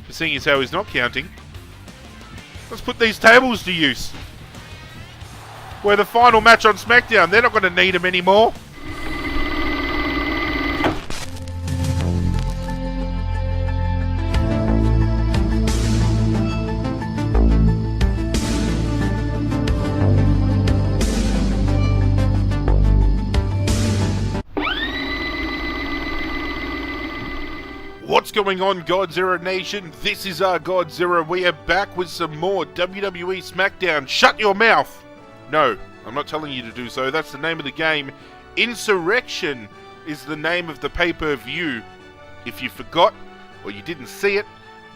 Seeing as how he's not counting, let's put these tables to use. We're the final match on SmackDown. They're not going to need him anymore. What's going on, Godzirra Nation? This is ArghGodzirra. We are back with some more WWE SmackDown. Shut your mouth! No, I'm not telling you to do so. That's the name of the game. Insurrextion is the name of the pay-per-view. If you forgot, or you didn't see it,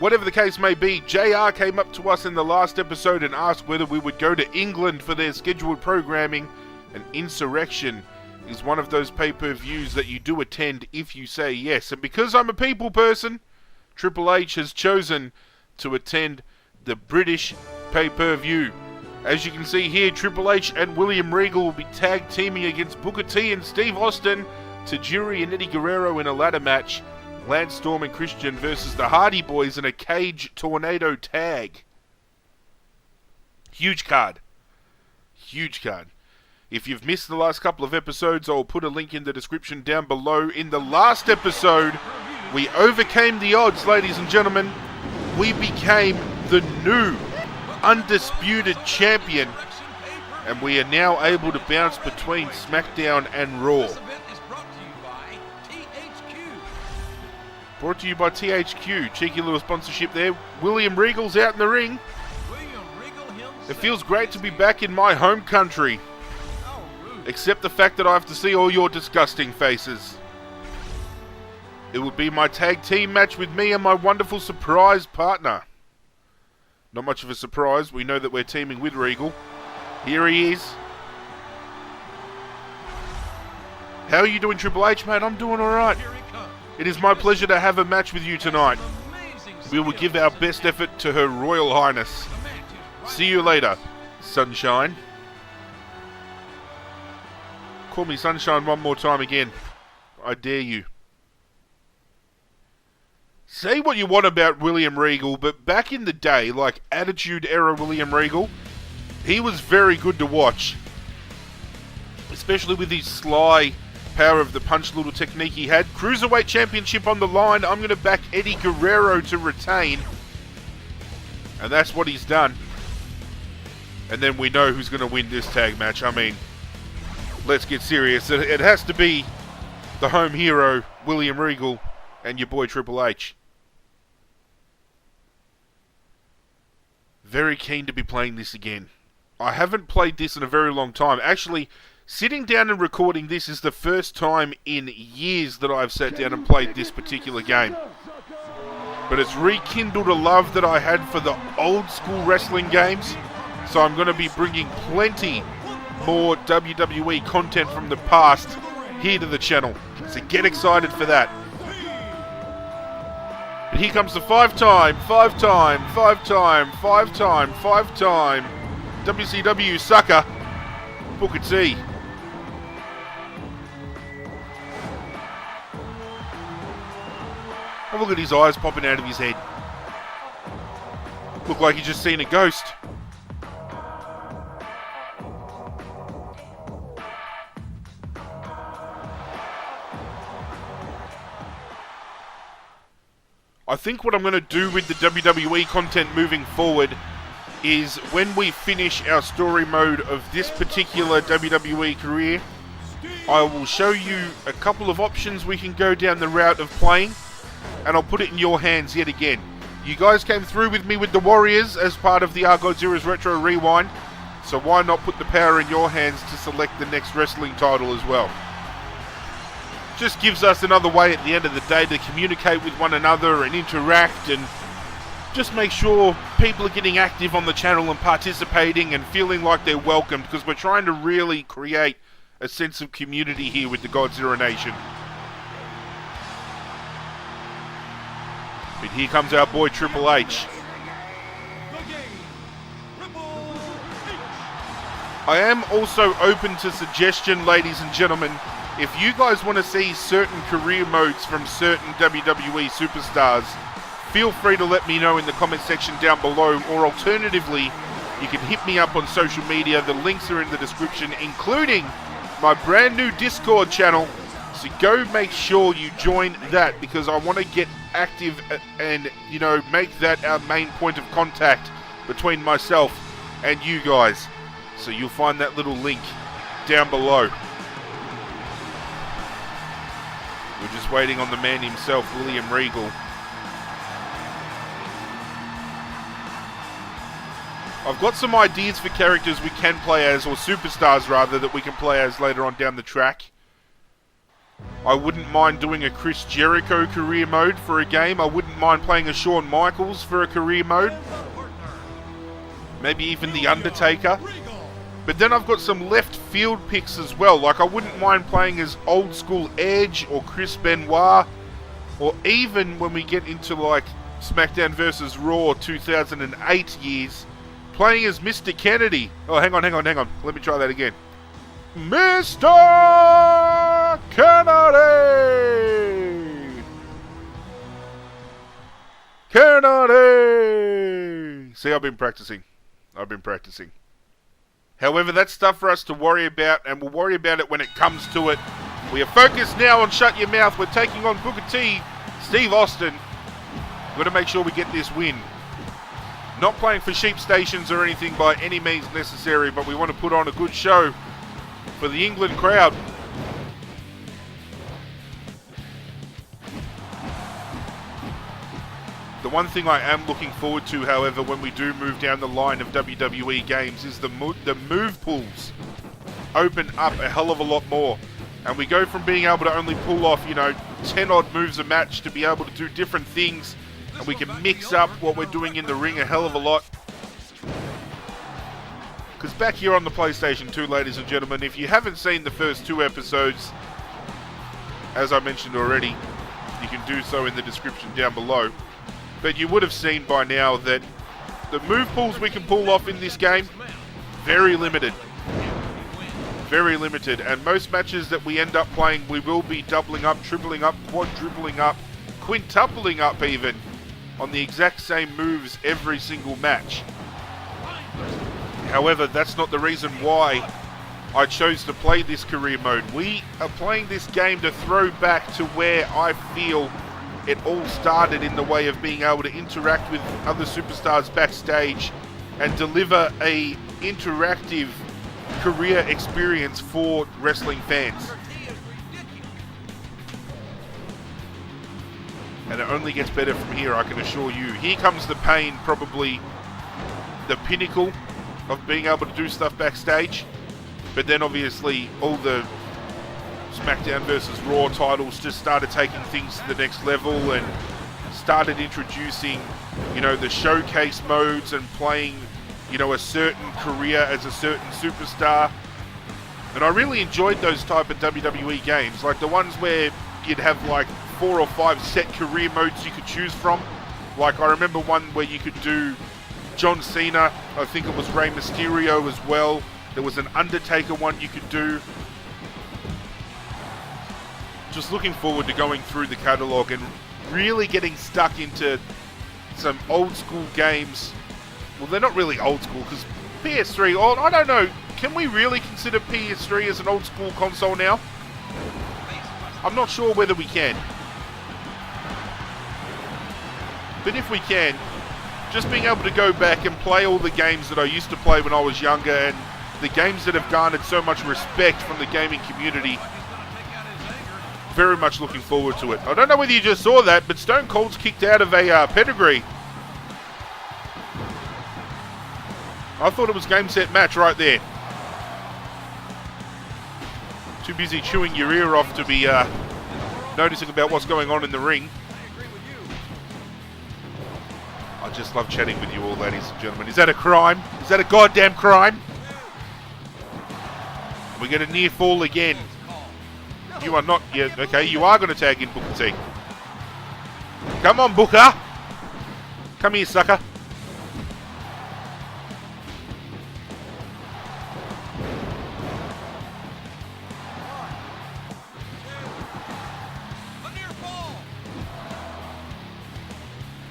whatever the case may be, JR came up to us in the last episode and asked whether we would go to England for their scheduled programming, and Insurrextion is one of those pay-per-views that you do attend if you say yes. And because I'm a people person, Triple H has chosen to attend the British pay-per-view. As you can see here, Triple H and William Regal will be tag teaming against Booker T and Steve Austin, Tajiri and Eddie Guerrero in a ladder match, Lance Storm and Christian versus the Hardy Boys in a cage tornado tag. Huge card. Huge card. If you've missed the last couple of episodes, I'll put a link in the description down below. In the last episode, we overcame the odds, ladies and gentlemen. We became the new Undisputed Champion, and we are now able to bounce between SmackDown and Raw. Brought to you by THQ. Cheeky little sponsorship there. William Regal's out in the ring. It feels great to be back in my home country. Except the fact that I have to see all your disgusting faces. It will be my tag team match with me and my wonderful surprise partner. Not much of a surprise, we know that we're teaming with Regal. Here he is. How are you doing, Triple H, mate? I'm doing alright. It is my pleasure to have a match with you tonight. We will give our best effort to Her Royal Highness. See you later, Sunshine. Call me Sunshine one more time again. I dare you. Say what you want about William Regal, but back in the day, like Attitude Era William Regal, he was very good to watch. Especially with his sly power of the punch little technique he had. Cruiserweight Championship on the line. I'm going to back Eddie Guerrero to retain. And that's what he's done. And then we know who's going to win this tag match. I mean, let's get serious. It has to be the home hero, William Regal, and your boy Triple H. Very keen to be playing this again. I haven't played this in a very long time. Actually, sitting down and recording this is the first time in years that I've sat down and played this particular game. But it's rekindled a love that I had for the old school wrestling games. So I'm going to be bringing plenty more WWE content from the past here to the channel. So get excited for that. And here comes the five-time WCW sucker, Booker T. And look at his eyes popping out of his head. Look like he's just seen a ghost. I think what I'm going to do with the WWE content moving forward is when we finish our story mode of this particular WWE career, I will show you a couple of options we can go down the route of playing, and I'll put it in your hands yet again. You guys came through with me with the Warriors as part of the ArghGodzirra's Retro Rewind, so why not put the power in your hands to select the next wrestling title as well? Just gives us another way at the end of the day to communicate with one another and interact, and just make sure people are getting active on the channel and participating and feeling like they're welcomed, because we're trying to really create a sense of community here with the Godzirra Nation. But here comes our boy Triple H. I am also open to suggestion, ladies and gentlemen. If you guys want to see certain career modes from certain WWE superstars, feel free to let me know in the comment section down below, or alternatively, you can hit me up on social media. The links are in the description, including my brand new Discord channel. So go make sure you join that, because I want to get active and, you know, make that our main point of contact between myself and you guys. So you'll find that little link down below. We're just waiting on the man himself, William Regal. I've got some ideas for characters we can play as, or superstars rather, that we can play as later on down the track. I wouldn't mind doing a Chris Jericho career mode for a game. I wouldn't mind playing a Shawn Michaels for a career mode. Maybe even The Undertaker. But then I've got some left field picks as well. Like, I wouldn't mind playing as old school Edge or Chris Benoit. Or even when we get into like SmackDown vs. Raw 2008 years, playing as Mr. Kennedy. Oh, hang on. Let me try that again. Mr. Kennedy! See, I've been practicing. However, that's stuff for us to worry about, and we'll worry about it when it comes to it. We are focused now on Shut Your Mouth. We're taking on Booker T, Steve Austin. We've got to make sure we get this win. Not playing for sheep stations or anything by any means necessary, but we want to put on a good show for the England crowd. The one thing I am looking forward to, however, when we do move down the line of WWE games, is the move pools open up a hell of a lot more. And we go from being able to only pull off, 10 odd moves a match to be able to do different things. And we can mix up what we're doing in the ring a hell of a lot. Because back here on the PlayStation 2, ladies and gentlemen, if you haven't seen the first 2 episodes, as I mentioned already, you can do so in the description down below. But you would have seen by now that the move pools we can pull off in this game, very limited. Very limited. And most matches that we end up playing, we will be doubling up, tripling up, quadrupling up, quintupling up even, on the exact same moves every single match. However, that's not the reason why I chose to play this career mode. We are playing this game to throw back to where I feel it all started, in the way of being able to interact with other superstars backstage and deliver a interactive career experience for wrestling fans. And it only gets better from here, I can assure you. Here comes the pain, probably the pinnacle of being able to do stuff backstage. But then obviously all the SmackDown vs. Raw titles just started taking things to the next level and started introducing, the showcase modes and playing, a certain career as a certain superstar. And I really enjoyed those type of WWE games, like the ones where you'd have like 4 or 5 set career modes you could choose from. Like, I remember one where you could do John Cena, I think it was Rey Mysterio as well. There was an Undertaker one you could do. Just looking forward to going through the catalogue and really getting stuck into some old school games. Well, they're not really old school, because PS3, I don't know, can we really consider PS3 as an old school console now? I'm not sure whether we can. But if we can, just being able to go back and play all the games that I used to play when I was younger, and the games that have garnered so much respect from the gaming community, very much looking forward to it. I don't know whether you just saw that, but Stone Cold's kicked out of a pedigree. I thought it was game, set, match right there. Too busy chewing your ear off to be noticing about what's going on in the ring. I just love chatting with you all, ladies and gentlemen. Is that a crime? Is that a goddamn crime? We get a near fall again. You are not yet. Okay, you are going to tag in Booker T. Come on, Booker. Come here, sucker.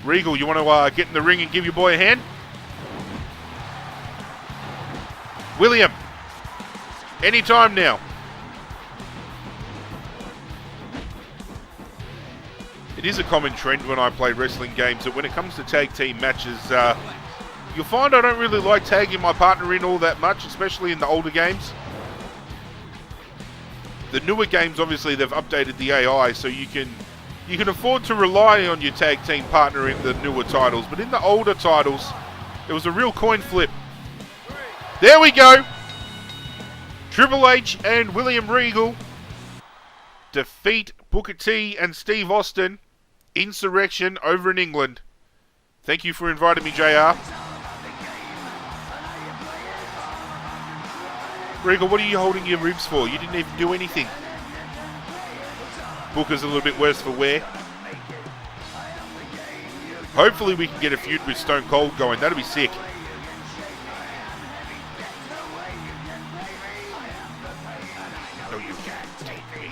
Regal, you want to get in the ring and give your boy a hand? William, anytime now. It is a common trend when I play wrestling games that when it comes to tag team matches, you'll find I don't really like tagging my partner in all that much, especially in the older games. The newer games, obviously, they've updated the AI, so you can afford to rely on your tag team partner in the newer titles. But in the older titles, it was a real coin flip. There we go! Triple H and William Regal defeat Booker T and Steve Austin. Insurrextion over in England. Thank you for inviting me, JR. Regal, what are you holding your ribs for? You didn't even do anything. Booker's a little bit worse for wear. Hopefully we can get a feud with Stone Cold going. That'd be sick. No, you can't take me.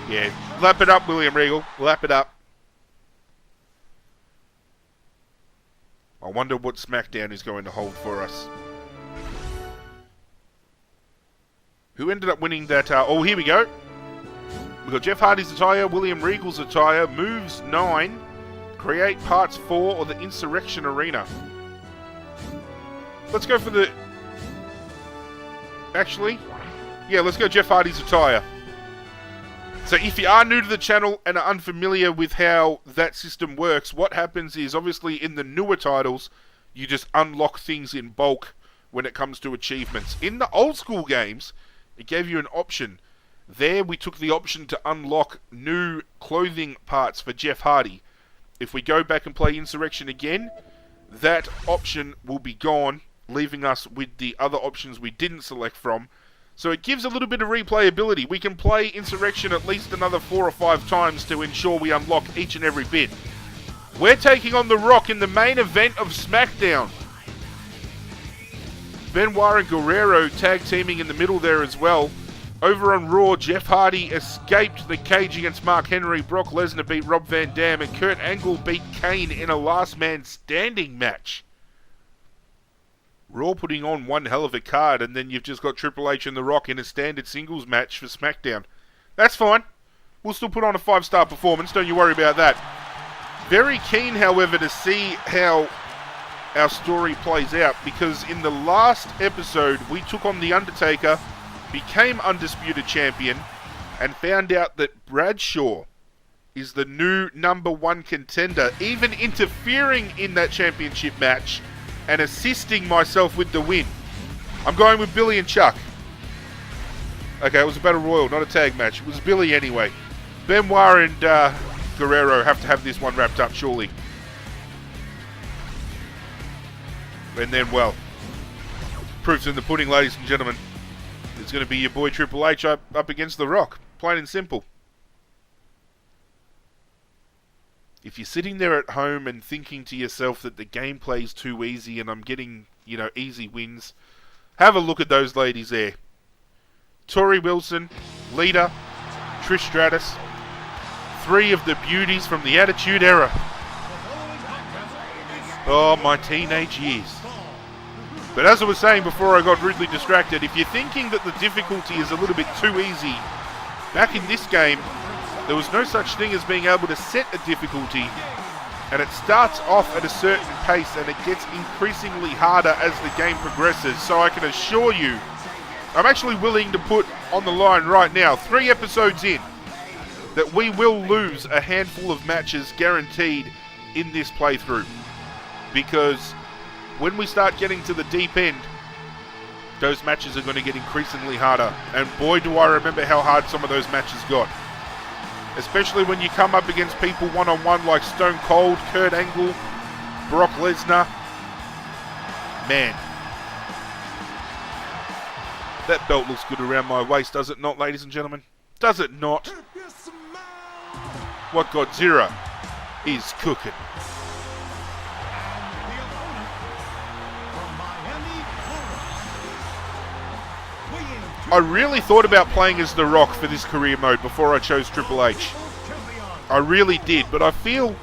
Yeah, lap it up, William Regal. Lap it up. I wonder what SmackDown is going to hold for us. Who ended up winning that? Oh, here we go. We've got Jeff Hardy's attire, William Regal's attire, Moves 9, Create Parts 4, or the Insurrextion Arena. Let's go for the... Actually, yeah, let's go Jeff Hardy's attire. So if you are new to the channel and are unfamiliar with how that system works, what happens is, obviously in the newer titles, you just unlock things in bulk when it comes to achievements. In the old school games, it gave you an option. There we took the option to unlock new clothing parts for Jeff Hardy. If we go back and play Insurrextion again, that option will be gone, leaving us with the other options we didn't select from. So it gives a little bit of replayability. We can play Insurrextion at least another 4 or 5 times to ensure we unlock each and every bit. We're taking on The Rock in the main event of SmackDown. Benoit and Guerrero tag teaming in the middle there as well. Over on Raw, Jeff Hardy escaped the cage against Mark Henry. Brock Lesnar beat Rob Van Dam, and Kurt Angle beat Kane in a last man standing match. Raw putting on one hell of a card, and then you've just got Triple H and The Rock in a standard singles match for SmackDown. That's fine. We'll still put on a 5-star performance, don't you worry about that. Very keen, however, to see how our story plays out, because in the last episode, we took on The Undertaker, became Undisputed Champion, and found out that Bradshaw is the new #1 contender, even interfering in that championship match and assisting myself with the win. I'm going with Billy and Chuck. Okay, it was a Battle Royal, not a tag match. It was Billy anyway. Benoit and Guerrero have to have this one wrapped up, surely. And then, well, proof's in the pudding, ladies and gentlemen. It's going to be your boy Triple H up against The Rock. Plain and simple. If you're sitting there at home and thinking to yourself that the gameplay's too easy and I'm getting, easy wins, have a look at those ladies there. Tori Wilson, Lita, Trish Stratus, 3 of the beauties from the Attitude Era. Oh, my teenage years. But as I was saying before I got rudely distracted, if you're thinking that the difficulty is a little bit too easy, back in this game, there was no such thing as being able to set a difficulty, and it starts off at a certain pace and it gets increasingly harder as the game progresses. So I can assure you, I'm actually willing to put on the line right now, 3 episodes in, that we will lose a handful of matches guaranteed in this playthrough. Because when we start getting to the deep end, those matches are going to get increasingly harder. And boy, do I remember how hard some of those matches got. Especially when you come up against people one-on-one like Stone Cold, Kurt Angle, Brock Lesnar. Man. That belt looks good around my waist, does it not, ladies and gentlemen? Does it not? What Godzirra is cooking. I really thought about playing as The Rock for this career mode before I chose Triple H. I really did. But I feel,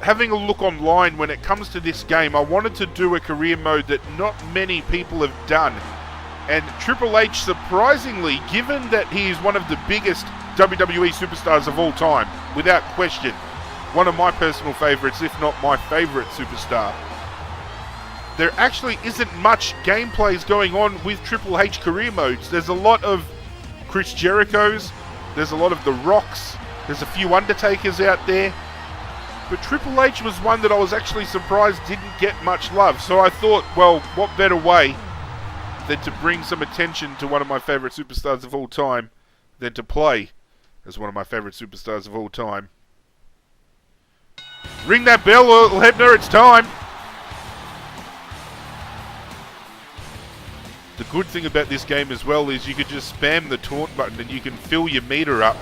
having a look online when it comes to this game, I wanted to do a career mode that not many people have done. And Triple H, surprisingly, given that he is one of the biggest WWE superstars of all time, without question, one of my personal favourites, if not my favourite superstar, there actually isn't much gameplays going on with Triple H career modes. There's a lot of Chris Jericho's, there's a lot of The Rock's, there's a few Undertakers out there, but Triple H was one that I was actually surprised didn't get much love. So I thought, well, what better way than to bring some attention to one of my favourite superstars of all time than to play as one of my favourite superstars of all time. Ring that bell, Hebner, it's time! The good thing about this game as well is you could just spam the taunt button and you can fill your meter up.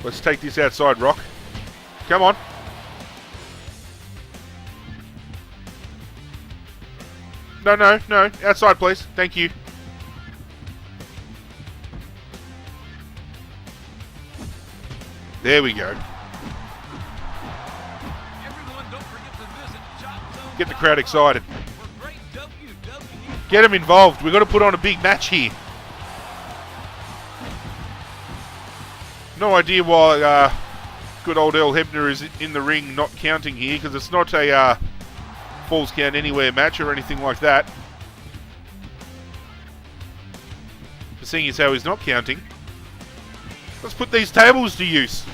Let's take this outside, Rock. Come on. No. Outside, please. Thank you. There we go. Get the crowd excited. Get them involved. We've got to put on a big match here. No idea why good old Earl Hebner is in the ring not counting here, because it's not a Falls Count Anywhere match or anything like that. But seeing as how he's not counting, let's put these tables to use.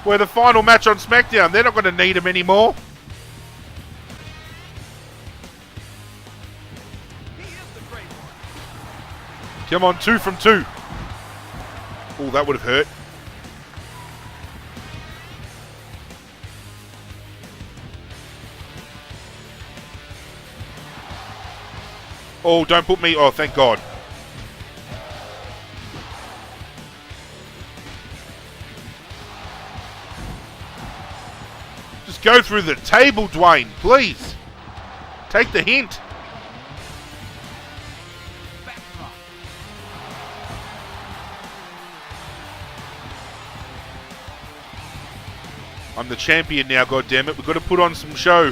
We're the final match on SmackDown. They're not going to need them anymore. Come on, 2 from 2. Oh, that would have hurt. Oh, don't put me... Oh, thank God. Just go through the table, Dwayne, please. Take the hint. I'm the champion now, goddammit. We've got to put on some show.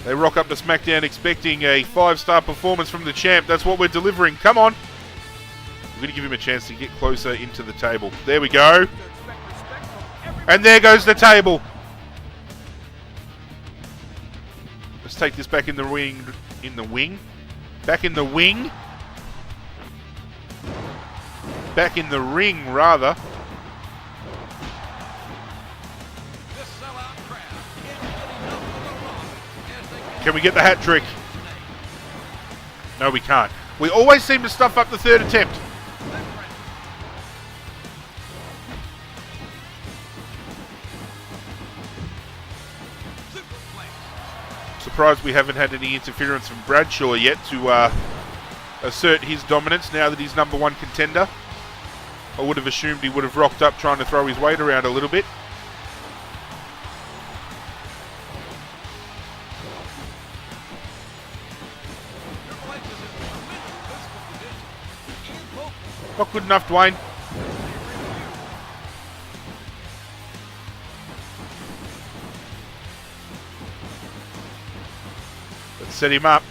They rock up to SmackDown expecting a 5-star performance from the champ. That's what we're delivering. Come on. We're going to give him a chance to get closer into the table. There we go. And there goes the table. Let's take this back in the wing. Back in the wing. Back in the ring, rather. Can we get the hat trick? No, we can't. We always seem to stuff up the third attempt. Surprised we haven't had any interference from Bradshaw yet to assert his dominance now that he's #1 contender. I would have assumed he would have rocked up trying to throw his weight around a little bit. Not good enough, Dwayne. Let's set him up.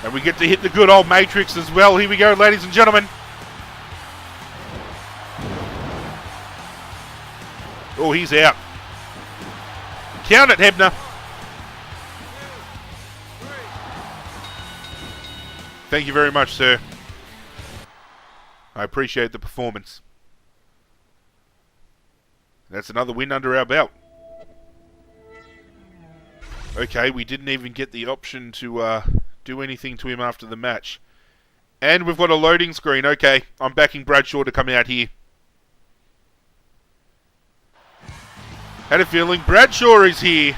And we get to hit the good old Matrix as well. Here we go, ladies and gentlemen. Oh, he's out. Count it, Hebner. Thank you very much, sir. I appreciate the performance. That's another win under our belt. Okay, we didn't even get the option to do anything to him after the match. And we've got a loading screen. Okay, I'm backing Bradshaw to come out here. Had a feeling Bradshaw is here.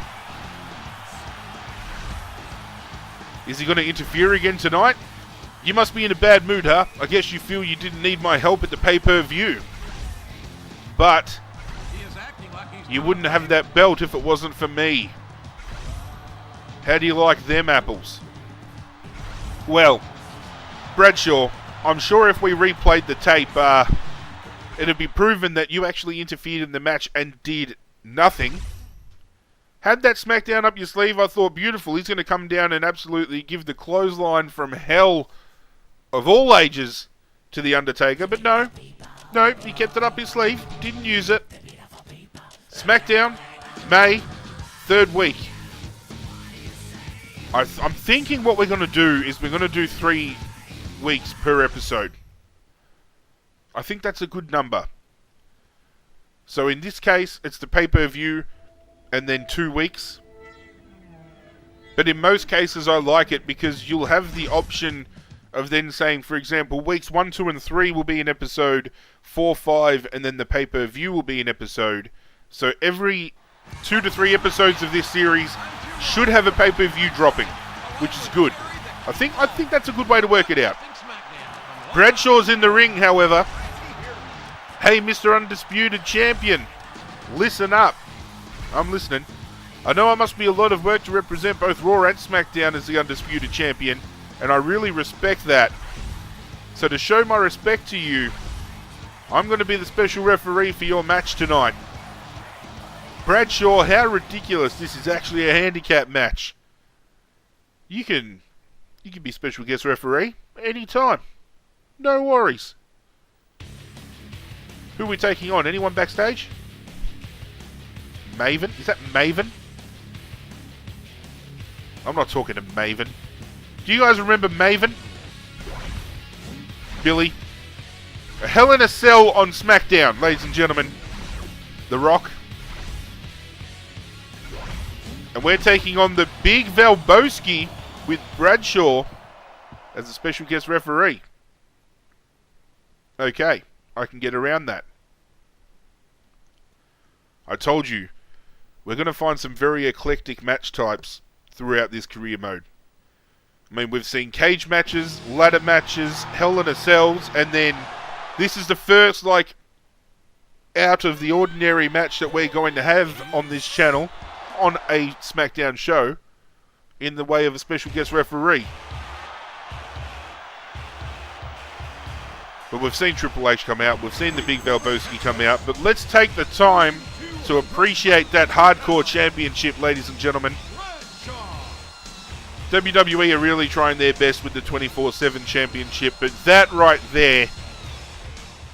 Is he going to interfere again tonight? You must be in a bad mood, huh? I guess you feel you didn't need my help at the pay-per-view. But You wouldn't have that belt if it wasn't for me. How do you like them apples? Well, Bradshaw, I'm sure if we replayed the tape, it'd be proven that you actually interfered in the match and did nothing. Had that SmackDown up your sleeve, I thought, beautiful. He's going to come down and absolutely give the clothesline from hell of all ages to The Undertaker. But no, he kept it up his sleeve. Didn't use it. SmackDown, May, 3rd week. I'm thinking what we're going to do is we're going to do 3 weeks per episode. I think that's a good number. So in this case, it's the pay-per-view and then 2 weeks. But in most cases, I like it because you'll have the option of then saying, for example, weeks 1, 2, and 3 will be an episode, 4, 5, and then the pay-per-view will be an episode. So every 2 to 3 episodes of this series should have a pay-per-view dropping, which is good. I think that's a good way to work it out. Bradshaw's in the ring, however. Hey, Mr. Undisputed Champion, listen up. I'm listening. I know I must be a lot of work to represent both Raw and SmackDown as the Undisputed Champion, and I really respect that. So to show my respect to you, I'm going to be the special referee for your match tonight. Bradshaw, how ridiculous. This is actually a handicap match. You can be special guest referee anytime. No worries. Who are we taking on? Anyone backstage? Maven? Is that Maven? I'm not talking to Maven. Do you guys remember Maven? Billy? A Hell in a Cell on SmackDown, ladies and gentlemen. The Rock. And we're taking on the Big Valboski with Bradshaw as a special guest referee. Okay, I can get around that. I told you, we're going to find some very eclectic match types throughout this career mode. I mean, we've seen cage matches, ladder matches, Hell in a Cells, and then this is the first, like, out of the ordinary match that we're going to have on this channel, on a SmackDown show, in the way of a special guest referee. But we've seen Triple H come out, we've seen the Big Valboski come out, but let's take the time to appreciate that hardcore championship, ladies and gentlemen. WWE are really trying their best with the 24/7 championship, but that right there,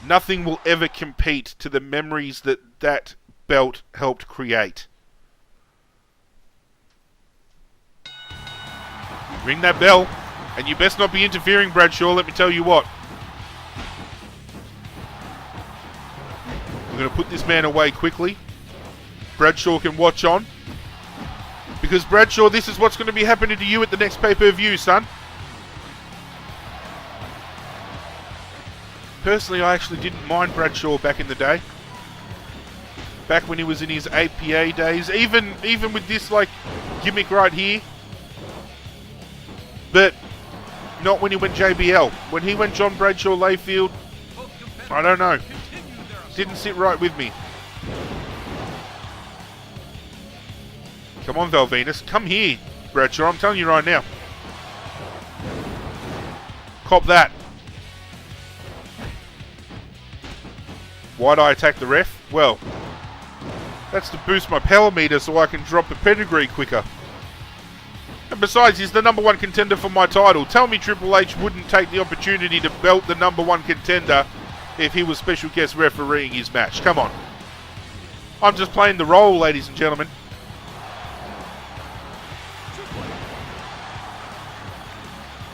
nothing will ever compete to the memories that that belt helped create. Ring that bell, and you best not be interfering, Bradshaw, let me tell you what. We're going to put this man away quickly. Bradshaw can watch on. Because, Bradshaw, this is what's going to be happening to you at the next pay-per-view, son. Personally, I actually didn't mind Bradshaw back in the day. Back when he was in his APA days. Even with this, like, gimmick right here. But not when he went JBL. When he went John Bradshaw Layfield, I don't know. Didn't sit right with me. Come on, Val Venus. Come here, Bradshaw. I'm telling you right now. Cop that. Why'd I attack the ref? Well, that's to boost my power meter so I can drop the pedigree quicker. And besides, he's the #1 contender for my title. Tell me Triple H wouldn't take the opportunity to belt the #1 contender if he was special guest refereeing his match. Come on. I'm just playing the role, ladies and gentlemen.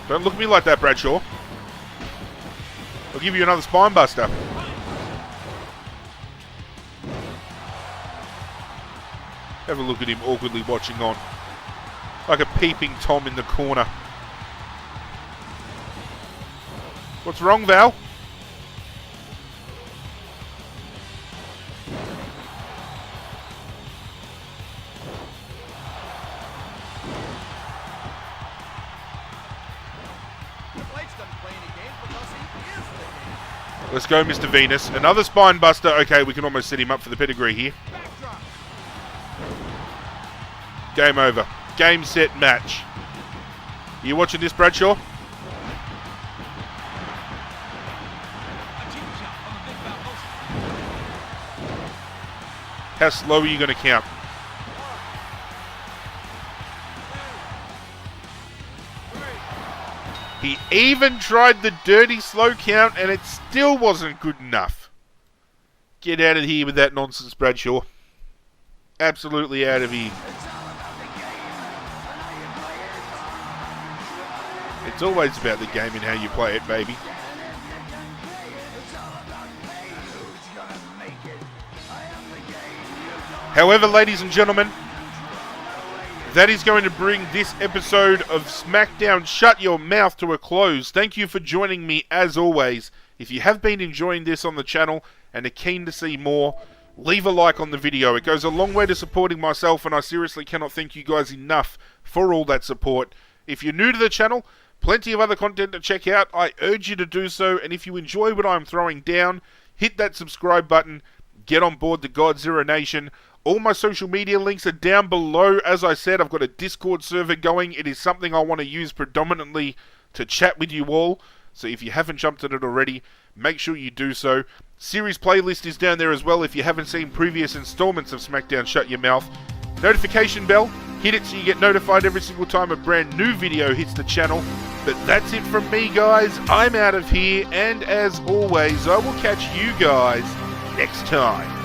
Don't look at me like that, Bradshaw. I'll give you another spine buster. Have a look at him awkwardly watching on. Like a peeping Tom in the corner. What's wrong, Val? Let's go, Mr. Venus. Another spine buster. Okay, we can almost set him up for the pedigree here. Game over. Game, set, match. You watching this, Bradshaw? How slow are you going to count? He even tried the dirty slow count and it still wasn't good enough. Get out of here with that nonsense, Bradshaw. Absolutely out of here. It's always about the game and how you play it, baby. However, ladies and gentlemen, that is going to bring this episode of SmackDown Shut Your Mouth to a close. Thank you for joining me as always. If you have been enjoying this on the channel and are keen to see more, leave a like on the video. It goes a long way to supporting myself, and I seriously cannot thank you guys enough for all that support. If you're new to the channel, plenty of other content to check out. I urge you to do so, and if you enjoy what I'm throwing down, hit that subscribe button. Get on board the ArghGodzirra Nation. All my social media links are down below. As I said, I've got a Discord server going. It is something I want to use predominantly to chat with you all. So if you haven't jumped at it already, make sure you do so. Series playlist is down there as well if you haven't seen previous installments of SmackDown Shut Your Mouth. Notification bell, hit it so you get notified every single time a brand new video hits the channel. But that's it from me, guys. I'm out of here, and as always, I will catch you guys next time.